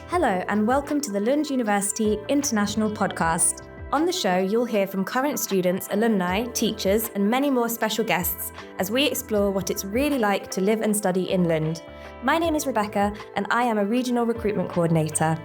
Hello and welcome to the Lund University International Podcast. On the show, you'll hear from current students, alumni, teachers, and many more special guests as we explore what it's really like to live and study in Lund. My name is Rebecca, and I am a regional recruitment coordinator.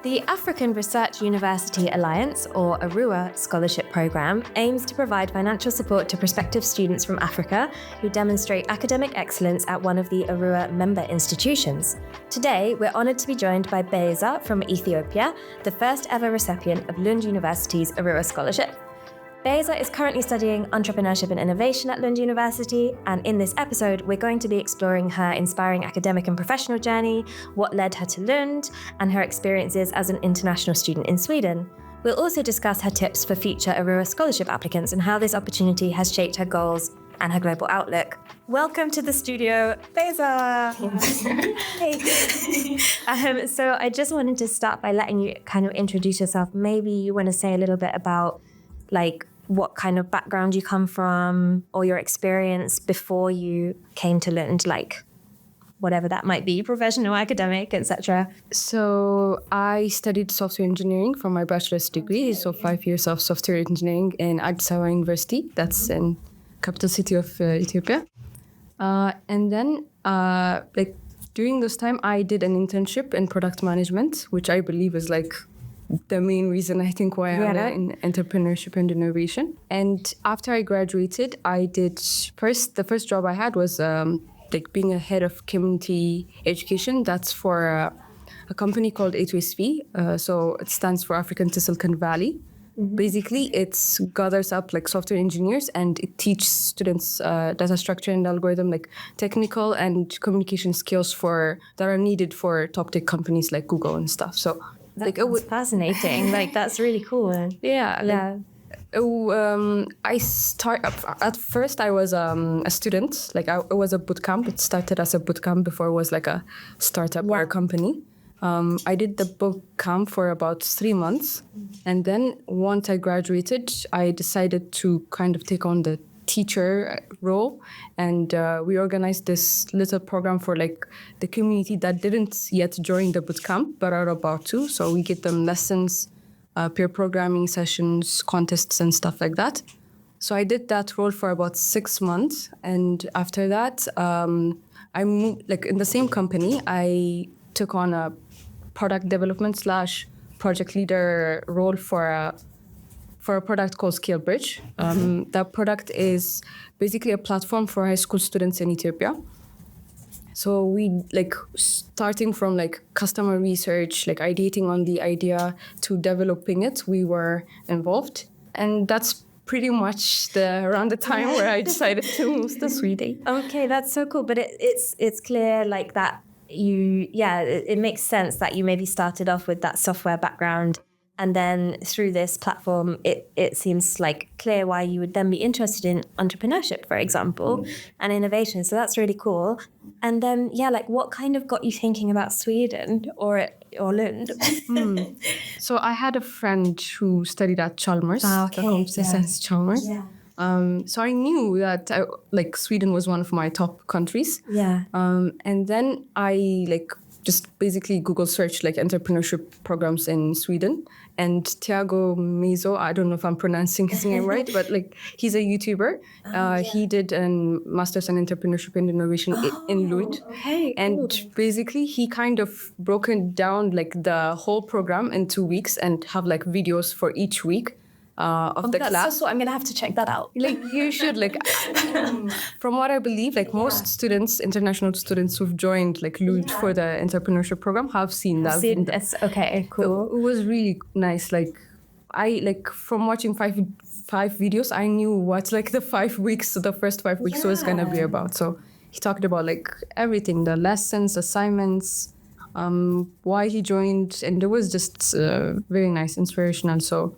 The African Research University Alliance, or ARUA scholarship program, aims to provide financial support to prospective students from Africa who demonstrate academic excellence at one of the ARUA member institutions. Today, we're honoured to be joined by Beza from Ethiopia, the first ever recipient of Lund University's ARUA scholarship. Beza is currently studying Entrepreneurship and Innovation at Lund University, and in this episode, we're going to be exploring her inspiring academic and professional journey, what led her to Lund, and her experiences as an international student in Sweden. We'll also discuss her tips for future ARUA scholarship applicants and how this opportunity has shaped her goals and her global outlook. Welcome to the studio, Beza! Hey. So I just wanted to start by letting you kind of introduce yourself. Maybe you want to say a little bit about what kind of background you come from or your experience before you came to Lund, whatever that might be, professional, academic, etc. So I studied software engineering for my bachelor's degree, so 5 years of software engineering in Beza University, that's in capital city of Ethiopia. And then during this time, I did an internship in product management, which I believe is the main reason I think why I'm in entrepreneurship and innovation. And after I graduated, the first job I had was being a head of community education. That's for a company called A2SV. So it stands for African to Silicon Valley. Mm-hmm. Basically, it gathers up software engineers and it teaches students data structure and algorithm, technical and communication skills that are needed for top tech companies like Google and stuff. So that's fascinating. That's really cool. Yeah. At first I was a student. It was a boot camp. It started as a boot camp before it was a startup or a company. I did the boot camp for about 3 months. And then once I graduated, I decided to kind of take on the teacher role, and we organized this little program for the community that didn't yet join the bootcamp but are about to. So we give them lessons, peer programming sessions, contests and stuff like that. So I did that role for about 6 months, and after that I moved, in the same company I took on a product development / project leader role for a product called ScaleBridge. That product is basically a platform for high school students in Ethiopia. So we starting from customer research, ideating on the idea to developing it, we were involved. And that's pretty much around the time where I decided to move to Sweden. Okay, that's so cool. But it's clear that it makes sense that you maybe started off with that software background. And then through this platform, it seems clear why you would then be interested in entrepreneurship, for example, and innovation. So that's really cool. And then, what kind of got you thinking about Sweden or Lund? So I had a friend who studied at Chalmers. Chalmers. Yeah. So I knew that Sweden was one of my top countries. Yeah. And then I just basically Google search entrepreneurship programs in Sweden, and Thiago Mezzo, I don't know if I'm pronouncing his name right, but he's a YouTuber. He did a master's in entrepreneurship and innovation in Lund. Okay, cool. And basically he kind of broken down the whole program in 2 weeks and have videos for each week of the class. So I'm gonna have to check that out. You should from what I believe, most students, international students who've joined Lund for the entrepreneurship program have seen that. Okay, cool. It was really nice. I from watching five videos, I knew what the 5 weeks, the first 5 weeks was gonna be about. So he talked about everything, the lessons, assignments, why he joined, and it was just very nice, inspirational. So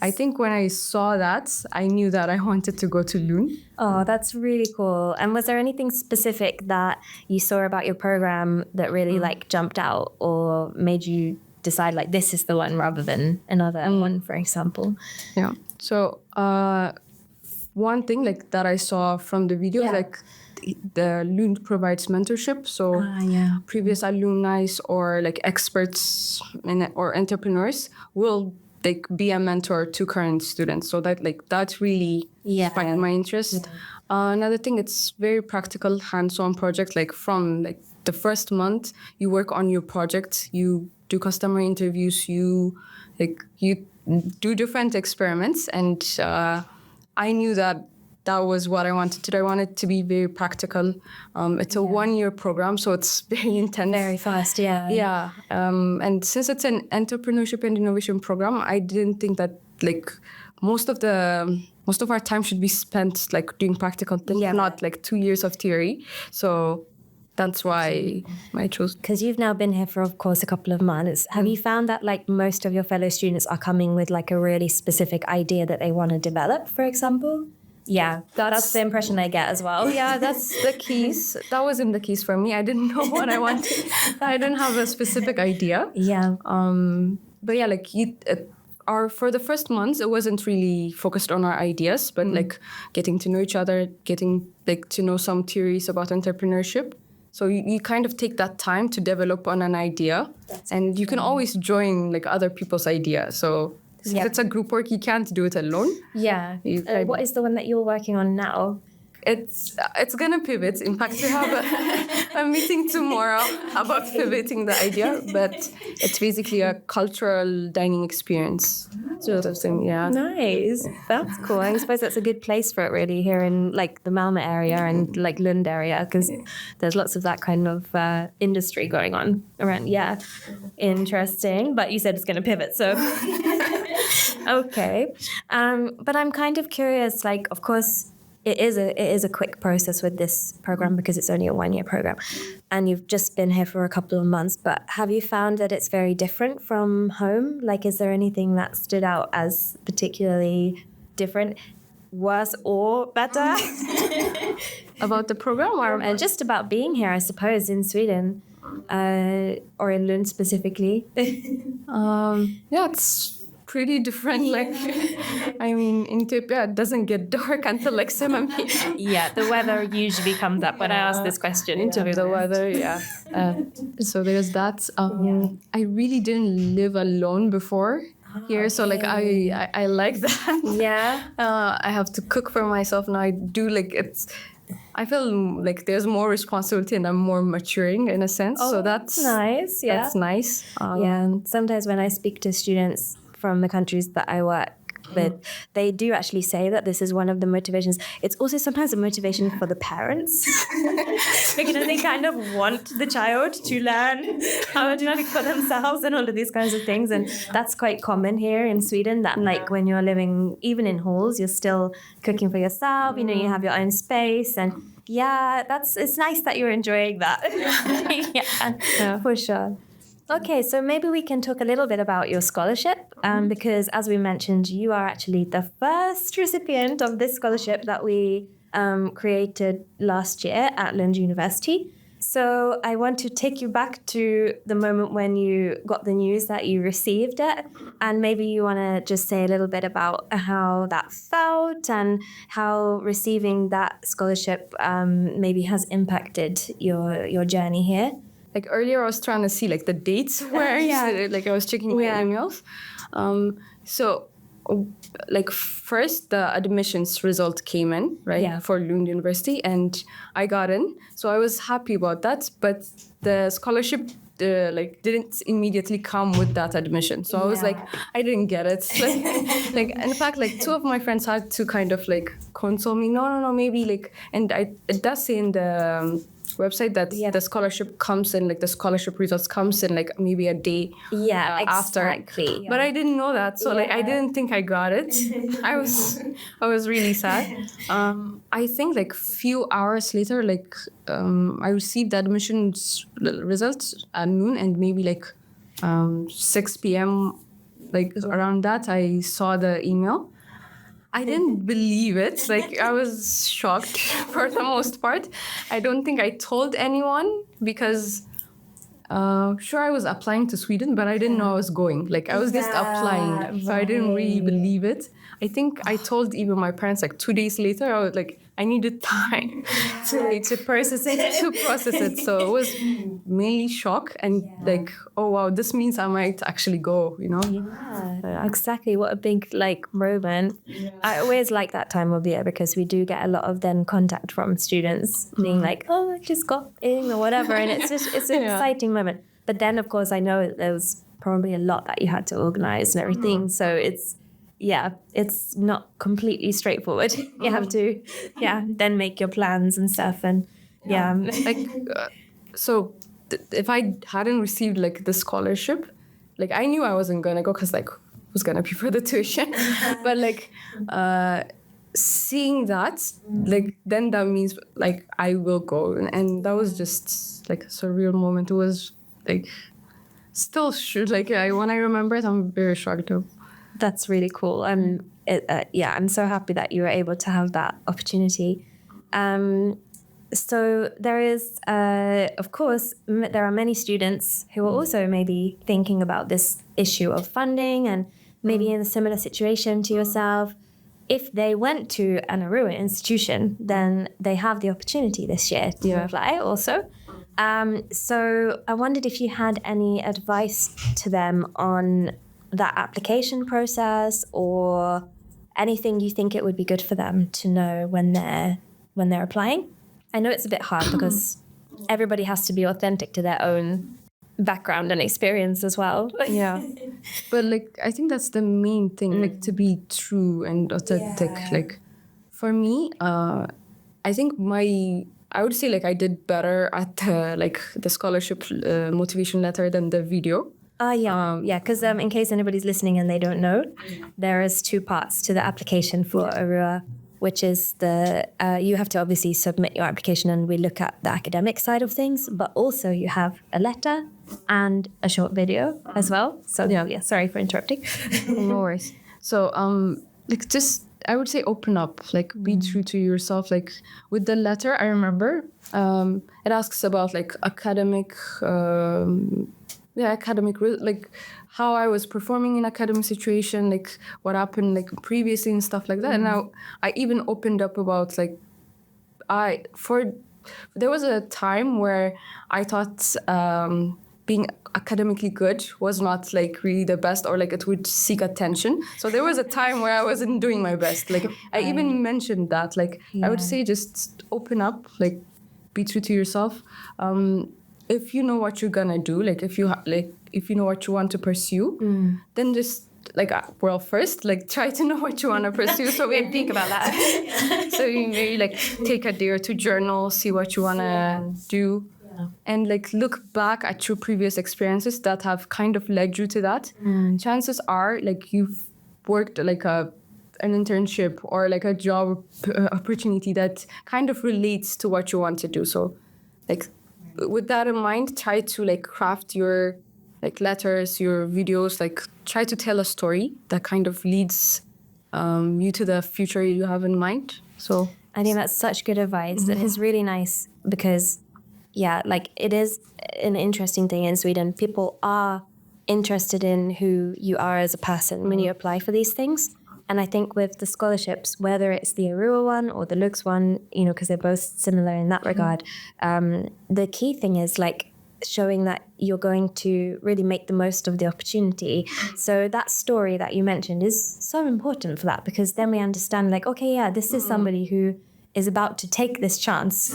I think when I saw that, I knew that I wanted to go to Lund. Oh, that's really cool. And was there anything specific that you saw about your program that really jumped out or made you decide this is the one rather than another one, for example? Yeah. So one thing that I saw from the video, the Lund provides mentorship. So previous alumni or like experts or entrepreneurs will like be a mentor to current students. So that really sparked my interest. Another thing, it's very practical, hands-on project. Like from like the first month, you work on your project, you do customer interviews, you do different experiments, and I knew that was what I wanted to do. I wanted to be very practical. It's a 1-year program, so it's very intense. Very fast, yeah. Yeah. And since it's an entrepreneurship and innovation program, I didn't think that like most of our time should be spent like doing practical things, not like 2 years of theory. So that's why I chose. Because you've now been here for, of course, a couple of months. Have you found that like most of your fellow students are coming with like a really specific idea that they want to develop, for example? Yeah, that's the impression I get as well. Yeah, that's the keys. That wasn't the keys for me. I didn't know what I wanted. I didn't have a specific idea. Yeah. But yeah, like for the first months, it wasn't really focused on our ideas, but like getting to know each other, getting like to know some theories about entrepreneurship. So you kind of take that time to develop on an idea, and you can always join like other people's ideas. So if it's a group work, you can't do it alone. Yeah. What is the one that you're working on now? It's gonna pivot. In fact, we have a meeting tomorrow about pivoting the idea, but it's basically a cultural dining experience sort of thing. Yeah. Nice. That's cool. I suppose that's a good place for it, really, here in like the Malmö area and like Lund area, because there's lots of that kind of industry going on around. Yeah. Interesting. But you said it's going to pivot, so. Okay. But I'm kind of curious, like, of course, it is a quick process with this program because it's only a 1-year program, and you've just been here for a couple of months. But have you found that it's very different from home? Like, is there anything that stood out as particularly different, worse or better about the program, and just about being here, I suppose, in Sweden or in Lund specifically? Yeah, it's pretty different. Like, I mean, in Ethiopia, it doesn't get dark until like 7 p.m. Yeah, the weather usually comes up when I ask this question. The weather, yeah. So there's that. I really didn't live alone before here, so like I like that. Yeah. I have to cook for myself now. I do like it's. I feel like there's more responsibility and I'm more maturing in a sense. So that's nice. Yeah, that's nice. Yeah. Sometimes when I speak to students from the countries that I work with, they do actually say that this is one of the motivations. It's also sometimes a motivation for the parents because they kind of want the child to learn how to cook for themselves and all of these kinds of things. And that's quite common here in Sweden, that like when you're living even in halls, you're still cooking for yourself, you know, you have your own space. And yeah, it's nice that you're enjoying that. Yeah, for sure. Okay, so maybe we can talk a little bit about your scholarship, because as we mentioned, you are actually the first recipient of this scholarship that we created last year at Lund University. So I want to take you back to the moment when you got the news that you received it, and maybe you want to just say a little bit about how that felt and how receiving that scholarship maybe has impacted your journey here. Like earlier, I was trying to see like the dates where like I was checking my emails. So like first the admissions result came in, right, for Lund University, and I got in. So I was happy about that, but the scholarship didn't immediately come with that admission. So I was like, I didn't get it. Like in fact, like 2 of my friends had to kind of like console me. No, maybe like, and it does say in the website that the scholarship comes in, like the scholarship results comes in like maybe a day after. Exactly. But I didn't know that, so like I didn't think I got it. I was really sad. I think like few hours later, like I received the admissions results at noon, and maybe like 6 p.m. like around that I saw the email. I didn't believe it. Like, I was shocked for the most part. I don't think I told anyone because, sure, I was applying to Sweden, but I didn't know I was going. Like, I was just applying. So I didn't really believe it. I think I told even my parents like 2 days later, I was like, I needed time to process it. So it was mainly shock and like, oh wow, this means I might actually go, you know? Yeah, exactly. What a big like moment. I always like that time of year because we do get a lot of then contact from students being like, oh, I just got in or whatever. And it's an exciting moment. But then of course I know there was probably a lot that you had to organize and everything. So it's not completely straightforward. You have to, then make your plans and stuff. And so if I hadn't received like the scholarship, like I knew I wasn't gonna go because like it was gonna be for the tuition. But like seeing that, like then that means like I will go, and that was just like a surreal moment. It was like still like when I remember it, I'm very shocked though. That's really cool. And I'm so happy that you were able to have that opportunity. So there is, of course, there are many students who are also maybe thinking about this issue of funding and maybe in a similar situation to yourself. If they went to an ARUA institution, then they have the opportunity this year to apply also. So I wondered if you had any advice to them on that application process or anything you think it would be good for them to know when they're applying. I know it's a bit hard because everybody has to be authentic to their own background and experience as well. Yeah. But like I think that's the main thing, like to be true and authentic. Like for me, I think I would say like I did better at the scholarship motivation letter than the video. Because in case anybody's listening and they don't know, there is 2 parts to the application for ARUA, which is you have to obviously submit your application and we look at the academic side of things, but also you have a letter and a short video as well. So sorry for interrupting. No worries. So like just I would say open up, like be true to yourself. Like with the letter, I remember it asks about like academic like how I was performing in academic situation, like what happened like previously and stuff like that. And now I even opened up about like there was a time where I thought being academically good was not like really the best, or like it would seek attention. So there was a time where I wasn't doing my best. Like I even mentioned that. Like I would say just open up, like be true to yourself. If you know what you're gonna do, like if you know what you want to pursue, then just like first like try to know what you want to pursue. So we think about that. So you maybe like take a day or 2 journal, see what you want to do. And like look back at your previous experiences that have kind of led you to that. Chances are like you've worked like an internship or like a job opportunity that kind of relates to what you want to do. So like with that in mind, try to like craft your like letters, your videos, like try to tell a story that kind of leads you to the future you have in mind. So I think that's such good advice. It is really nice because like it is an interesting thing in Sweden. People are interested in who you are as a person when you apply for these things. And I think with the scholarships, whether it's the ARUA one or the Lux one, you know, because they're both similar in that regard, the key thing is like showing that you're going to really make the most of the opportunity. So that story that you mentioned is so important for that, because then we understand like, okay, this is somebody who is about to take this chance.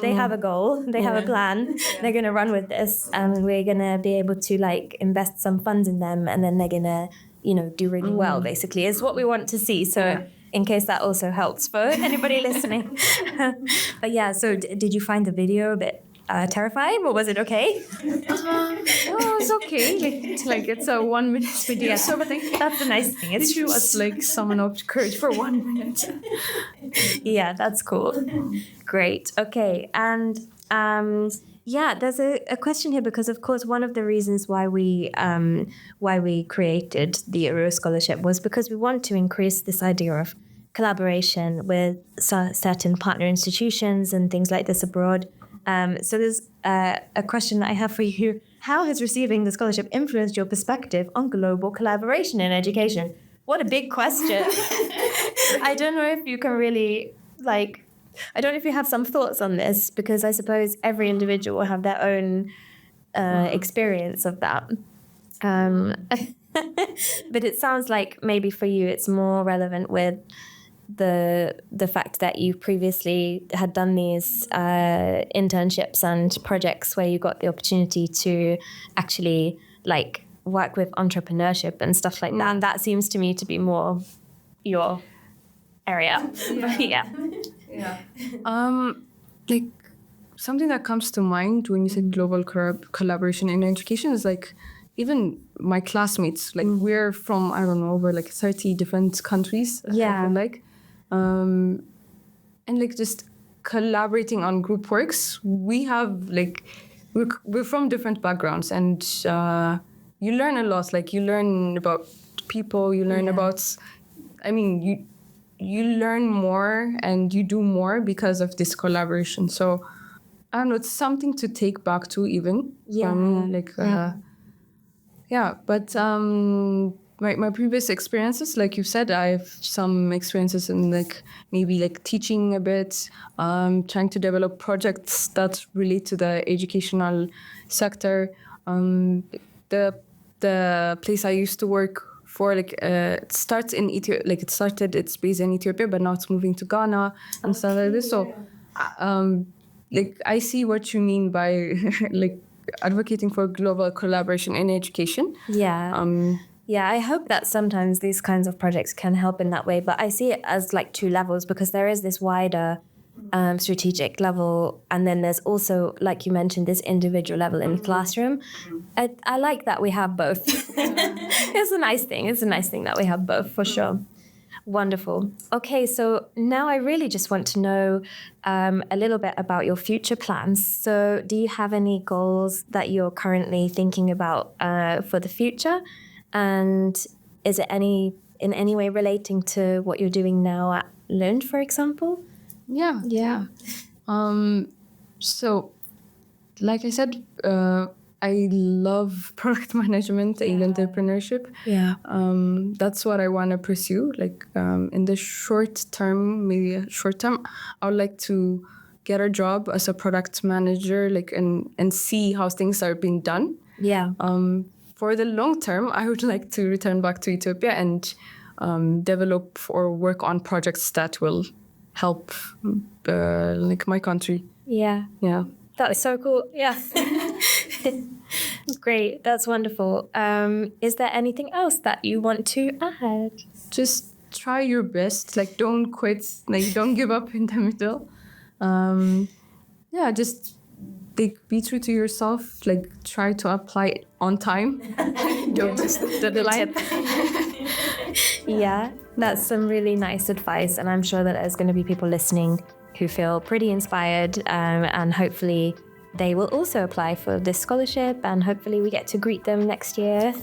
They have a goal, they have a plan, they're going to run with this, and we're going to be able to like invest some funds in them, and then they're going to, you know, do really well, basically, is what we want to see. So in case that also helps for anybody listening. But so did you find the video a bit terrifying, or was it okay? Oh, it's okay. Like it's a 1 minute video. So I think that's the nice thing. It's true. It's like summon up courage for 1 minute. Yeah, that's cool. Great. Okay. And there's a question here, because of course one of the reasons why we created the ARUA scholarship was because we want to increase this idea of collaboration with certain partner institutions and things like this abroad. So there's a question that I have for you here. How has receiving the scholarship influenced your perspective on global collaboration in education? What a big question. I don't know if you can really, I don't know if you have some thoughts on this, because I suppose every individual will have their own experience of that. But it sounds like maybe for you it's more relevant with the fact that you previously had done these internships and projects where you got the opportunity to actually work with entrepreneurship and stuff like that. And that seems to me to be more your area. Yeah. Something that comes to mind when you say global collaboration in education is even my classmates, we're from, I don't know, over 30 different countries. Yeah. And just collaborating on group works, we have we're from different backgrounds, and you learn a lot. You learn about people, you learn about, you learn more and you do more because of this collaboration. So I don't know, it's something to take back to even. But my previous experiences, like you said, I have some experiences in maybe teaching a bit, trying to develop projects that relate to the educational sector. The place I used to work for, it starts in Ethiopia. It's based in Ethiopia, but now it's moving to Ghana and stuff like this. So, I see what you mean by advocating for global collaboration in education. Yeah. Yeah, I hope that sometimes these kinds of projects can help in that way. But I see it as two levels, because there is this wider strategic level, and then there's also, like you mentioned, this individual level in the classroom. I like that we have both. It's a nice thing. It's a nice thing that we have both, for sure. Wonderful. Okay, so now I really just want to know a little bit about your future plans. So do you have any goals that you're currently thinking about for the future? And is it in any way relating to what you're doing now at Lund, for example? Yeah. So, like I said, I love product management and entrepreneurship. Yeah. That's what I want to pursue. In the short term, I would like to get a job as a product manager, and see how things are being done. Yeah. For the long term, I would like to return back to Ethiopia and develop or work on projects that will help my country. Yeah. Yeah. That's so cool. Yeah. Great. That's wonderful. Is there anything else that you want to add? Just try your best. Don't quit. Don't give up in the middle. Just be true to yourself. Try to apply it on time. Don't just delay it. Yeah, that's some really nice advice. And I'm sure that there's going to be people listening who feel pretty inspired, and hopefully they will also apply for this scholarship, and hopefully we get to greet them next year.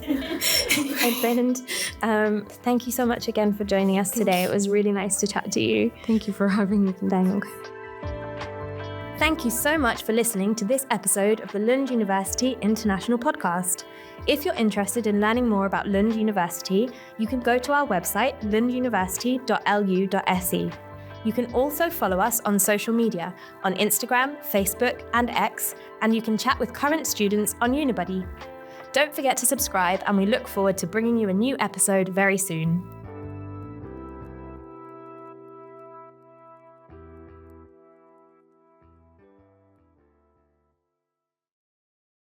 And thank you so much again for joining us today. It was really nice to chat to you. Thank you for having me. Thank you so much for listening to this episode of the Lund University International Podcast. If you're interested in learning more about Lund University, you can go to our website, lunduniversity.lu.se. You can also follow us on social media, on Instagram, Facebook, and X, and you can chat with current students on Unibuddy. Don't forget to subscribe, and we look forward to bringing you a new episode very soon.